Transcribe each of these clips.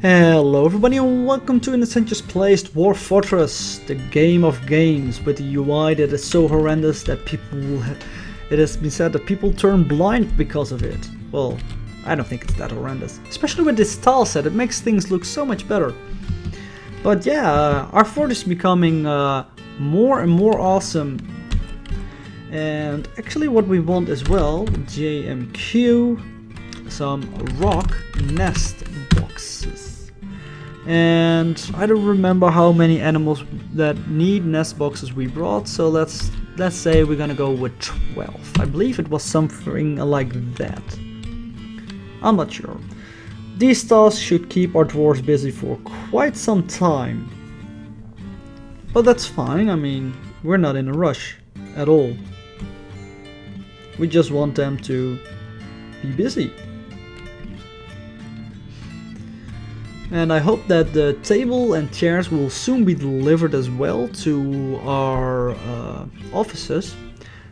Hello everybody and welcome to Innocentious Plays Dwarf Fortress, the game of games with the UI that is so horrendous that it has been said that people turn blind because of it. Well, I don't think it's that horrendous. Especially with this tile set, it makes things look so much better. But yeah, our fort is becoming more and more awesome. And actually what we want as well, JMQ, some rock nest boxes. And I don't remember how many animals that need nest boxes we brought, so let's say we're gonna go with 12. I believe it was something like that. I'm not sure. These tasks should keep our dwarves busy for quite some time. But that's fine, I mean, we're not in a rush at all. We just want them to be busy. And I hope that the table and chairs will soon be delivered as well to our offices,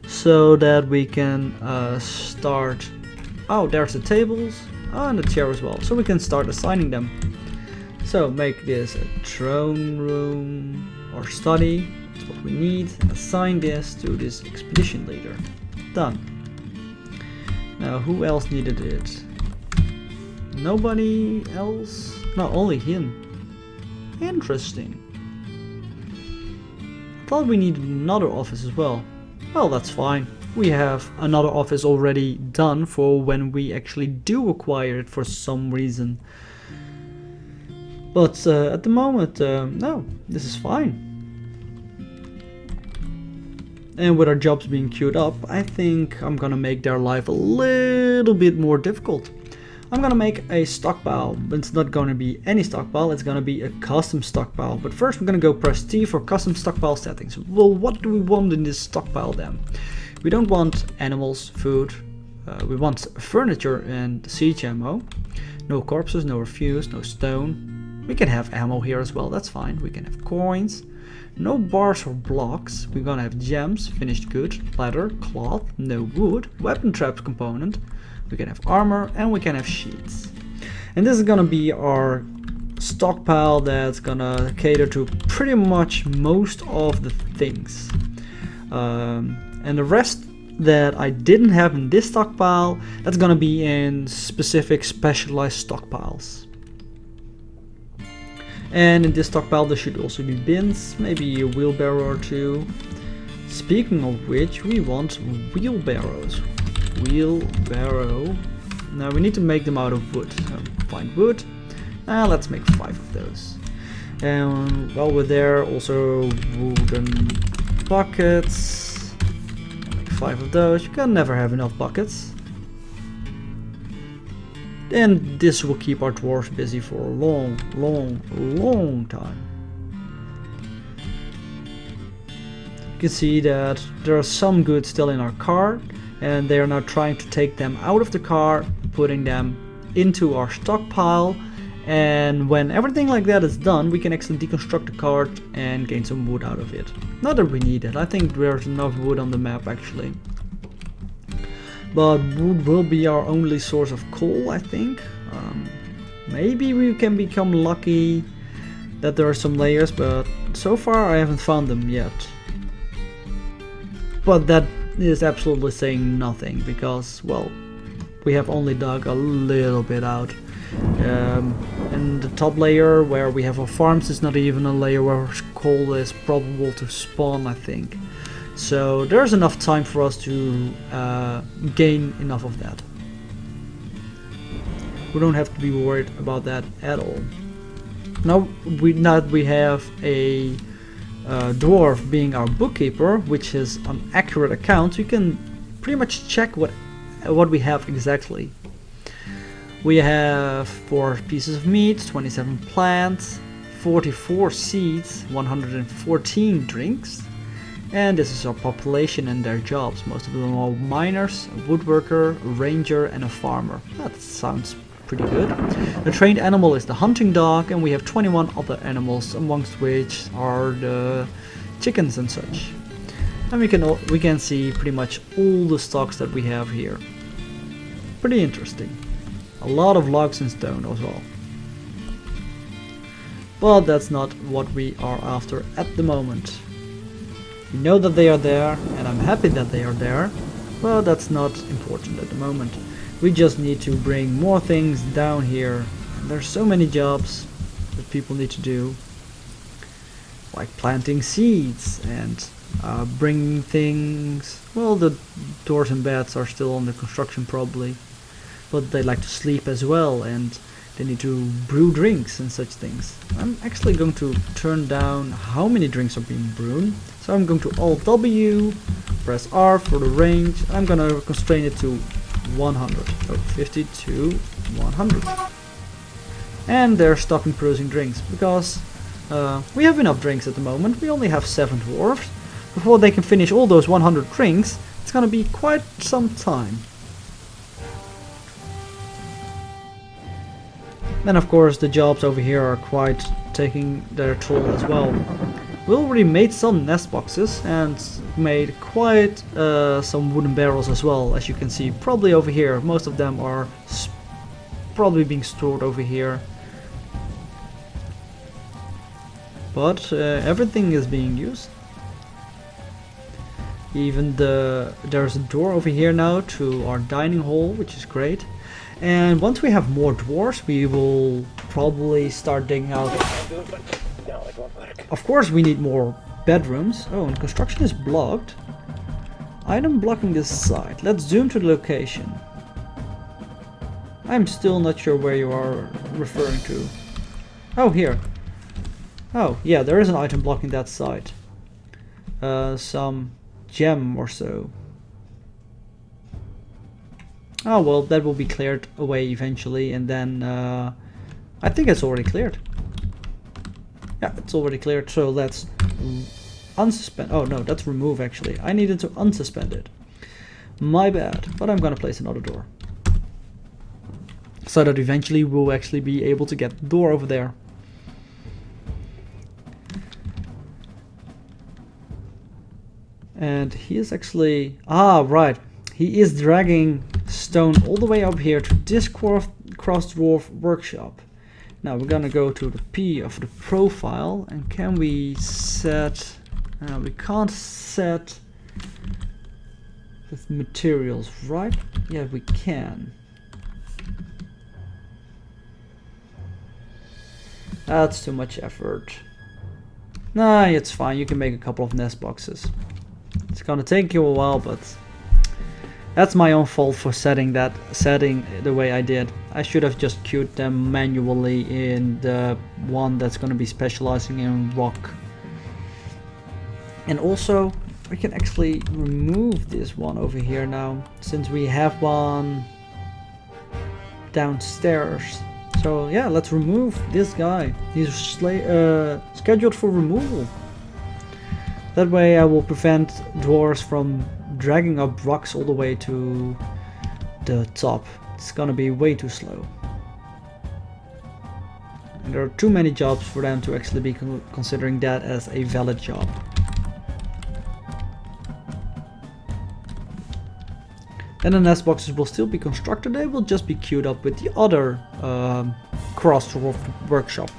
so that we can start. Oh, there's the tables and the chair as well, so we can start assigning them. So make this a throne room or study, that's what we need, and assign this to this expedition leader. Done. Now who else needed it? Nobody else? No, only him. Interesting. I thought we needed another office as well. Well, that's fine. We have another office already done for when we actually do acquire it for some reason. But at the moment, no, this is fine. And with our jobs being queued up, I think I'm gonna make their life a little bit more difficult. I'm gonna make a stockpile, but it's not gonna be any stockpile, it's gonna be a custom stockpile. But first we're gonna go press T for custom stockpile settings. Well, what do we want in this stockpile then? We don't want animals, food, we want furniture and siege ammo. No corpses, no refuse, no stone. We can have ammo here as well, that's fine. We can have coins. No bars or blocks. We're gonna have gems, finished good, leather, cloth, no wood, weapon traps component. We can have armor and we can have sheets. And this is gonna be our stockpile that's gonna cater to pretty much most of the things. And the rest that I didn't have in this stockpile, that's gonna be in specific specialized stockpiles. And in this stockpile there should also be bins, maybe a wheelbarrow or two. Speaking of which, we want wheelbarrows. Wheelbarrow. Now we need to make them out of wood. So find wood. Let's make 5 of those. And while we're there, also wooden buckets. I'll make 5 of those. You can never have enough buckets. And this will keep our dwarves busy for a long time. You can see that there are some goods still in our cart, and they are now trying to take them out of the car, putting them into our stockpile. And when everything like that is done, we can actually deconstruct the cart and gain some wood out of it. Not that we need it, I think there's enough wood on the map actually. But wood will be our only source of coal, I think. Maybe we can become lucky that there are some layers, but so far I haven't found them yet. But that is absolutely saying nothing, because, well, we have only dug a little bit out. And the top layer where we have our farms is not even a layer where coal is probable to spawn, I think. So there's enough time for us to gain enough of that. We don't have to be worried about that at all. Now we have a dwarf being our bookkeeper, which is an accurate account. You can pretty much check what we have exactly. We have 4 pieces of meat, 27 plants, 44 seeds, 114 drinks. And this is our population and their jobs. Most of them are miners, a woodworker, a ranger and a farmer. That sounds pretty good. The trained animal is the hunting dog, and we have 21 other animals, amongst which are the chickens and such. And we can see pretty much all the stocks that we have here. Pretty interesting. A lot of logs and stone as well. but that's not what we are after at the moment. We know that they are there, and I'm happy that they are there, but that's not important at the moment. We just need to bring more things down here. And there's so many jobs that people need to do, like planting seeds and bringing things. Well, the doors and beds are still under construction probably, but they like to sleep as well, and they need to brew drinks and such things. I'm actually going to turn down how many drinks are being brewed. So I'm going to Alt W, press R for the range. I'm gonna constrain it to 100, so 50 to 100. And they're stopping producing drinks because we have enough drinks at the moment. We only have 7 dwarfs. Before they can finish all those 100 drinks, it's gonna be quite some time. Then of course the jobs over here are quite taking their toll as well. We already made some nest boxes and made quite some wooden barrels as well, as you can see probably over here. Most of them are probably being stored over here. But everything is being used. Even there's a door over here now to our dining hall, which is great. And once we have more dwarves, we will probably start digging out. Of course we need more bedrooms. Oh, and construction is blocked. Item blocking this site. Let's zoom to the location. I'm still not sure where you are referring to. Oh, here. Oh, yeah, there is an item blocking that site. Some gem or so. Oh well, that will be cleared away eventually, and then I think it's already cleared. Yeah, it's already cleared, so let's unsuspend. Oh no, that's remove actually. I needed to unsuspend it. My bad, but I'm gonna place another door. So that eventually we'll actually be able to get the door over there. And he is actually... Ah, right. He is dragging stone all the way up here to this cross dwarf workshop. Now we're gonna go to the P of the profile, and can we set... we can't set the materials, right? Yeah, we can. That's too much effort. Nah, it's fine. You can make a couple of nest boxes. It's gonna take you a while, but that's my own fault for setting the way I did. I should have just queued them manually in the one that's gonna be specializing in rock. And also, we can actually remove this one over here now, since we have one downstairs. So yeah, let's remove this guy. He's scheduled for removal. That way I will prevent dwarves from dragging up rocks all the way to the top. It's gonna be way too slow. And there are too many jobs for them to actually be considering that as a valid job. And the nest boxes will still be constructed, they will just be queued up with the other cross workshop.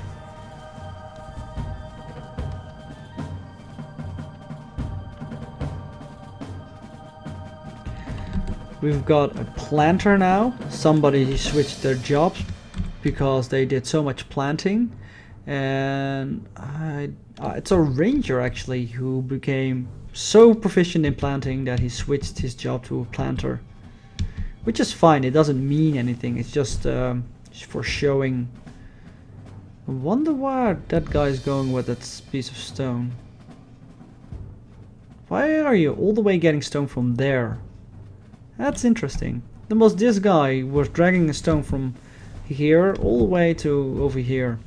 We've got a planter now. Somebody switched their jobs because they did so much planting, and it's a ranger actually who became so proficient in planting that he switched his job to a planter, which is fine. It doesn't mean anything. It's just for showing. I wonder where that guy is going with that piece of stone. Why are you all the way getting stone from there? That's interesting. This guy was dragging a stone from here all the way to over here.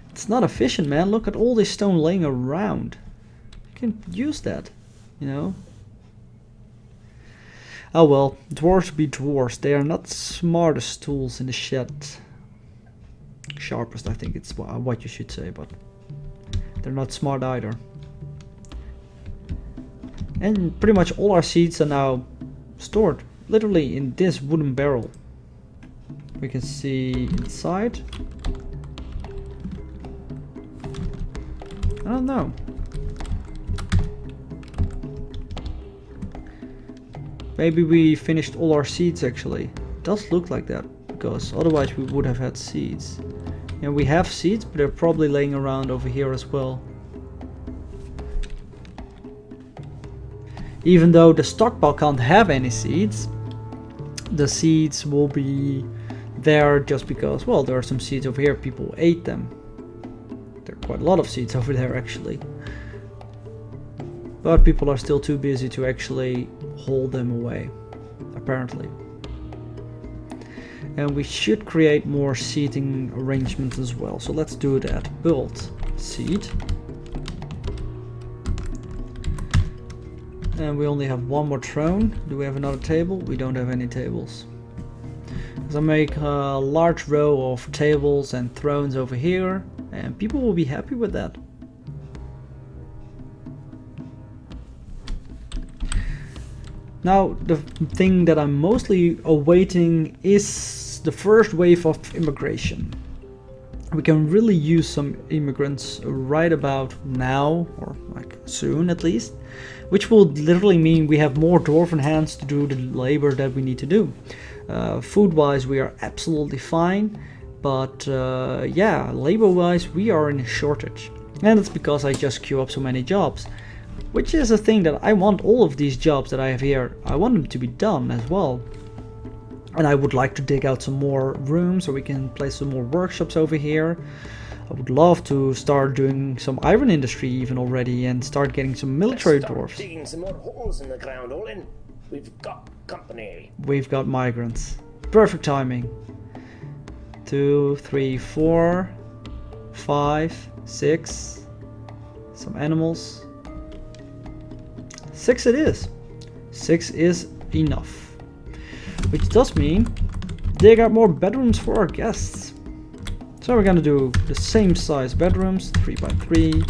It's not efficient, man. Look at all this stone laying around. You can use that, you know. Oh well, dwarves be dwarves. They are not smartest tools in the shed. Sharpest, I think it's what you should say, but they're not smart either. And pretty much all our seeds are now stored literally in this wooden barrel. We can see inside. I don't know. Maybe we finished all our seeds actually. It does look like that, because otherwise we would have had seeds. And we have seeds, but they're probably laying around over here as well. Even though the stockpile can't have any seeds, the seeds will be there just because, well, there are some seeds over here, people ate them. There are quite a lot of seeds over there actually. But people are still too busy to actually hold them away, apparently. And we should create more seating arrangements as well. So let's do that. Build seat. And we only have one more throne. Do we have another table? We don't have any tables. So I make a large row of tables and thrones over here, and people will be happy with that. Now, the thing that I'm mostly awaiting is the first wave of immigration. We can really use some immigrants right about now, or like soon at least, which will literally mean we have more dwarven hands to do the labor that we need to do. Food-wise, we are absolutely fine, but yeah, labor-wise, we are in a shortage. And it's because I just queue up so many jobs. Which is a thing that I want all of these jobs that I have here, I want them to be done as well. And I would like to dig out some more rooms so we can place some more workshops over here. I would love to start doing some iron industry even already and start getting some military dwarfs. Digging some more holes in the ground, Olin. We've got company. We've got migrants. Perfect timing. 2, 3, 4, 5, 6. Some animals. 6 it is. 6 is enough. Which does mean they got more bedrooms for our guests. So we're gonna do the same size bedrooms, 3 by 3.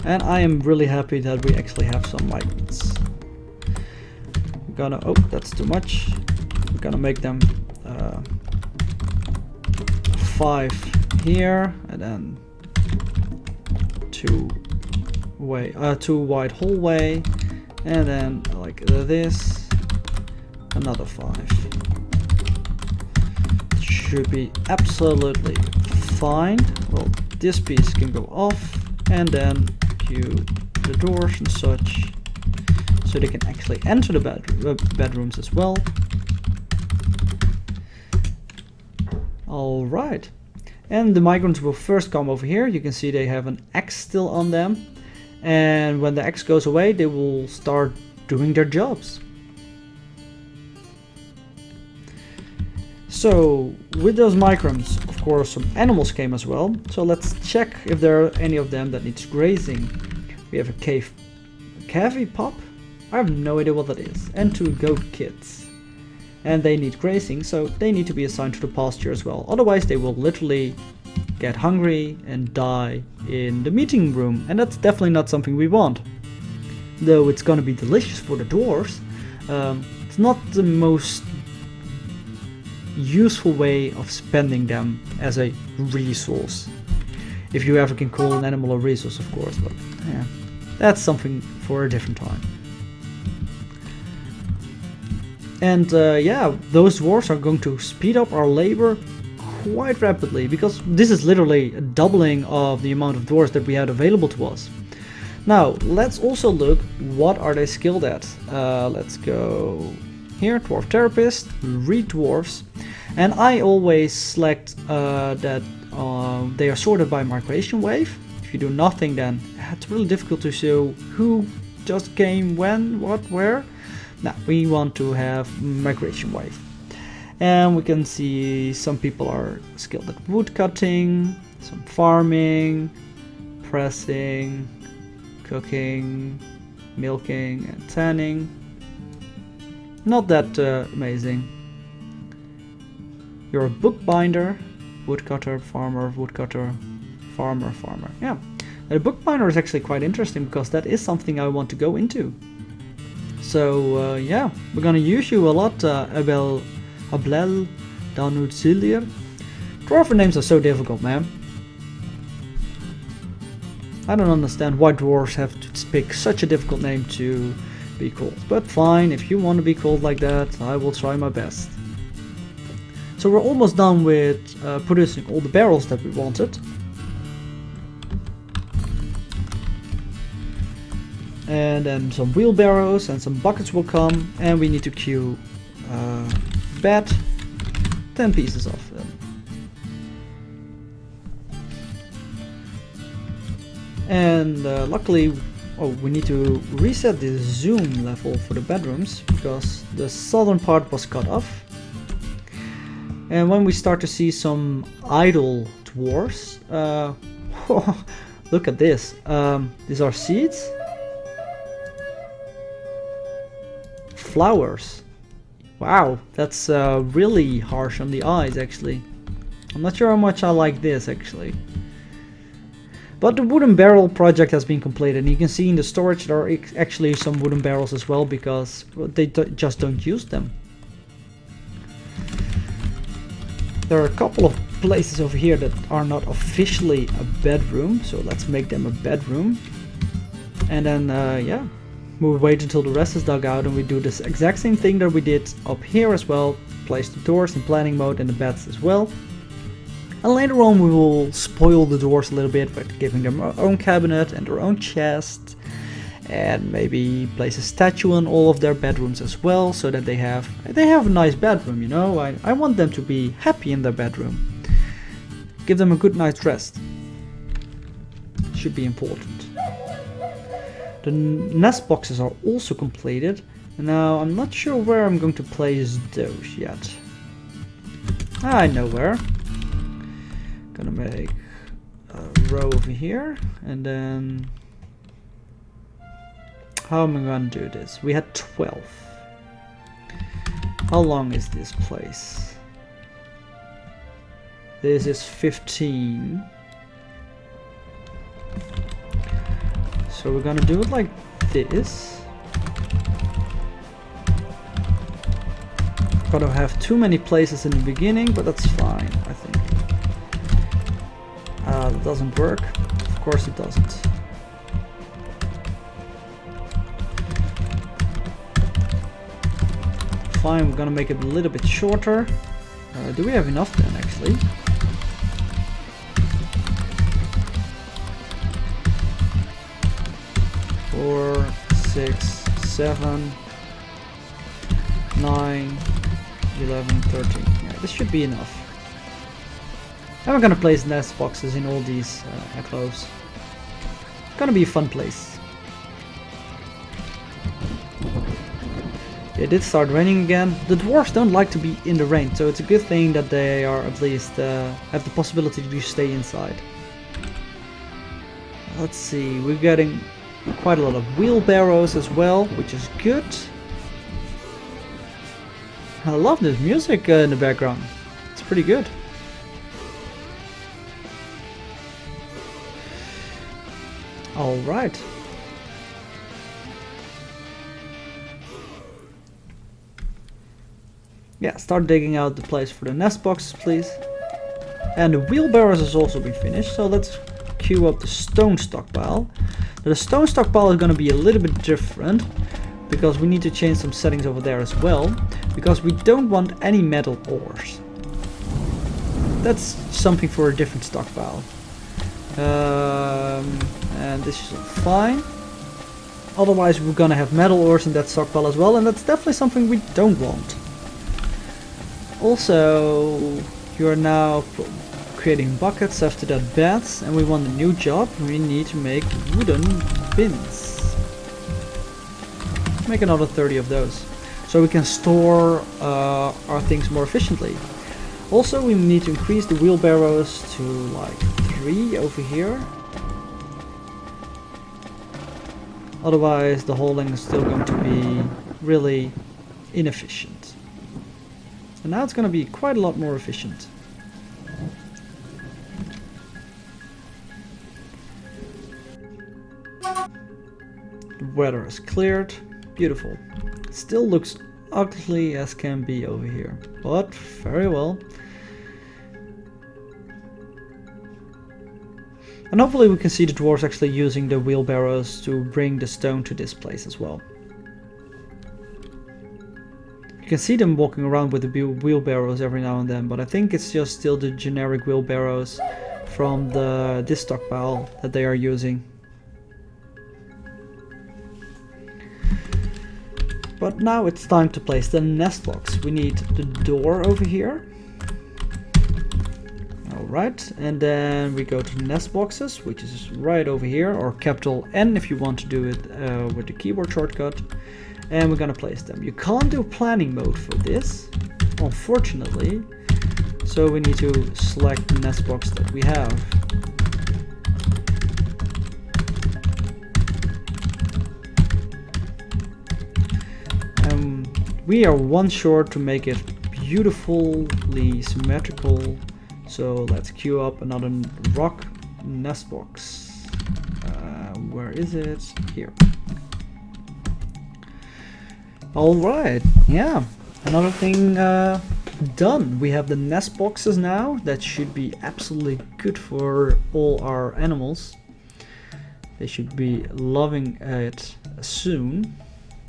And I am really happy that we actually have some migrants. We're gonna, oh, that's too much. We're gonna make them 5 here, and then 2 wide hallway, and then like this, another 5. Should be absolutely fine. Well, this piece can go off, and then cue the doors and such, so they can actually enter the bedrooms as well. All right, and the migrants will first come over here. You can see they have an X still on them. And when the X goes away, they will start doing their jobs. So with those migrants, of course, some animals came as well. So let's check if there are any of them that needs grazing. We have a cavy pup. I have no idea what that is. And 2 goat kids. And they need grazing, so they need to be assigned to the pasture as well. Otherwise, they will literally get hungry and die in the meeting room, and that's definitely not something we want. Though it's gonna be delicious for the dwarves, it's not the most useful way of spending them as a resource. If you ever can call an animal a resource, of course, but yeah, that's something for a different time. And yeah, those dwarves are going to speed up our labor quite rapidly, because this is literally a doubling of the amount of dwarves that we had available to us. Now let's also look what are they skilled at. Let's go here, dwarf therapist, read dwarfs, and I always select that they are sorted by migration wave. If you do nothing, then it's really difficult to show who just came, when, what, where. Now we want to have migration wave. And we can see some people are skilled at wood cutting, some farming, pressing, cooking, milking, and tanning. Not that amazing. You're a bookbinder, woodcutter, farmer, woodcutter, farmer, farmer. Yeah, and a bookbinder is actually quite interesting because that is something I want to go into. So yeah, we're gonna use you a lot, Ablel Danutsilir. Dwarven names are so difficult, man. I don't understand why dwarves have to pick such a difficult name to be called. But fine, if you want to be called like that, I will try my best. So we're almost done with producing all the barrels that we wanted. And then some wheelbarrows and some buckets will come, and we need to queue bed, 10 pieces of them. And luckily, we need to reset the zoom level for the bedrooms because the southern part was cut off. And when we start to see some idle dwarfs, look at this. These are seeds, flowers. Wow, that's really harsh on the eyes actually. I'm not sure how much I like this actually. But the wooden barrel project has been completed, and you can see in the storage there are actually some wooden barrels as well because they just don't use them. There are a couple of places over here that are not officially a bedroom, so let's make them a bedroom. And then yeah, we'll wait until the rest is dug out and we do this exact same thing that we did up here as well. Place the doors in planning mode and the beds as well. And later on we will spoil the doors a little bit by giving them their own cabinet and their own chest. And maybe place a statue in all of their bedrooms as well, so that they have a nice bedroom, you know. I want them to be happy in their bedroom. Give them a good night's rest. Should be important. The nest boxes are also completed. And now I'm not sure where I'm going to place those yet. I know where. Gonna make a row over here, and then how am I gonna do this? We had 12. How long is this place? This is 15. So we're gonna do it like this. Gotta have too many places in the beginning, but that's fine, I think. That doesn't work. Of course it doesn't. Fine, we're gonna make it a little bit shorter. Do we have enough then, actually? Four, 6, 7, 9, 11, 13. Yeah, this should be enough. And we're gonna place nest boxes in all these enclosures. It's gonna be a fun place. It did start raining again. The dwarfs don't like to be in the rain, so it's a good thing that they are at least have the possibility to stay inside. Let's see, we're getting quite a lot of wheelbarrows as well, which is good. I love this music in the background. It's pretty good. All right. Yeah, start digging out the place for the nest boxes, please. And the wheelbarrows has also been finished, so let's queue up the stone stockpile. Now, the stone stockpile is going to be a little bit different, because we need to change some settings over there as well, because we don't want any metal ores. That's something for a different stockpile. And this is fine. Otherwise we're gonna have metal ores in that stockpile as well, and that's definitely something we don't want. Also, you are now creating buckets after that beds, and we want a new job. We need to make wooden bins. Make another 30 of those, so we can store our things more efficiently. Also, we need to increase the wheelbarrows to like 3 over here. Otherwise, the hauling is still going to be really inefficient. And now it's going to be quite a lot more efficient. The weather is cleared. Beautiful. Still looks ugly as can be over here, but very well. And hopefully we can see the dwarves actually using the wheelbarrows to bring the stone to this place as well. You can see them walking around with the wheelbarrows every now and then, but I think it's just still the generic wheelbarrows from this stockpile that they are using. But now it's time to place the nest box. We need the door over here. Alright, and then we go to nest boxes, which is right over here, or capital N if you want to do it with the keyboard shortcut. And we're gonna place them. You can't do planning mode for this, unfortunately. So we need to select the nest box that we have. We are one short to make it beautifully symmetrical. So let's queue up another rock nest box. Where is it? Here. Alright, yeah, another thing done. We have the nest boxes now. That should be absolutely good for all our animals. They should be loving it soon,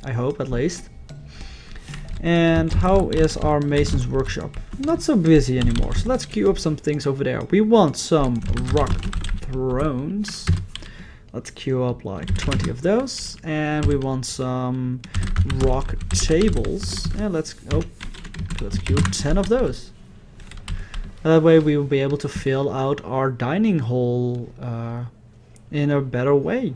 I hope at least. And how is our mason's workshop? Not so busy anymore, so let's queue up some things over there. We want some rock thrones. Let's queue up like 20 of those, and we want some rock tables, and let's queue 10 of those. That way we will be able to fill out our dining hall in a better way.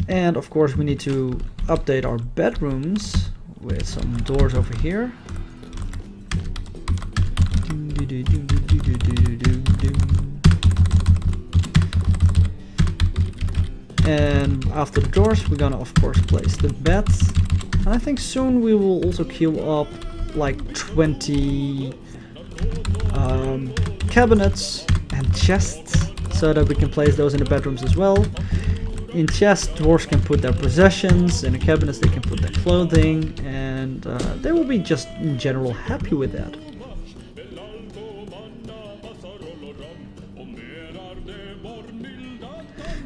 And of course we need to update our bedrooms with some doors over here. And after the doors we're gonna of course place the beds. And I think soon we will also queue up like 20 cabinets and chests so that we can place those in the bedrooms as well. In chests, dwarves can put their possessions, in the cabinets they can put their clothing, and they will be just in general happy with that.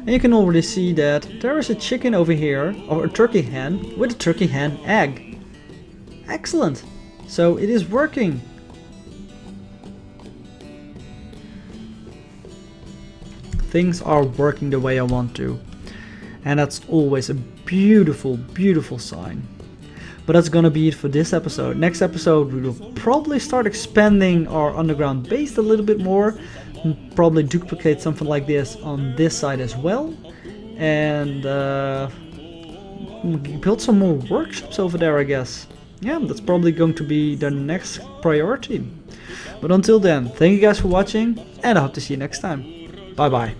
And you can already see that there is a chicken over here, or a turkey hen, with a turkey hen egg. Excellent! So it is working! Things are working the way I want to. And that's always a beautiful, beautiful sign. But that's gonna be it for this episode. Next episode we will probably start expanding our underground base a little bit more. Probably duplicate something like this on this side as well. And build some more workshops over there, I guess. Yeah, that's probably going to be the next priority. But until then, thank you guys for watching, and I hope to see you next time. Bye bye.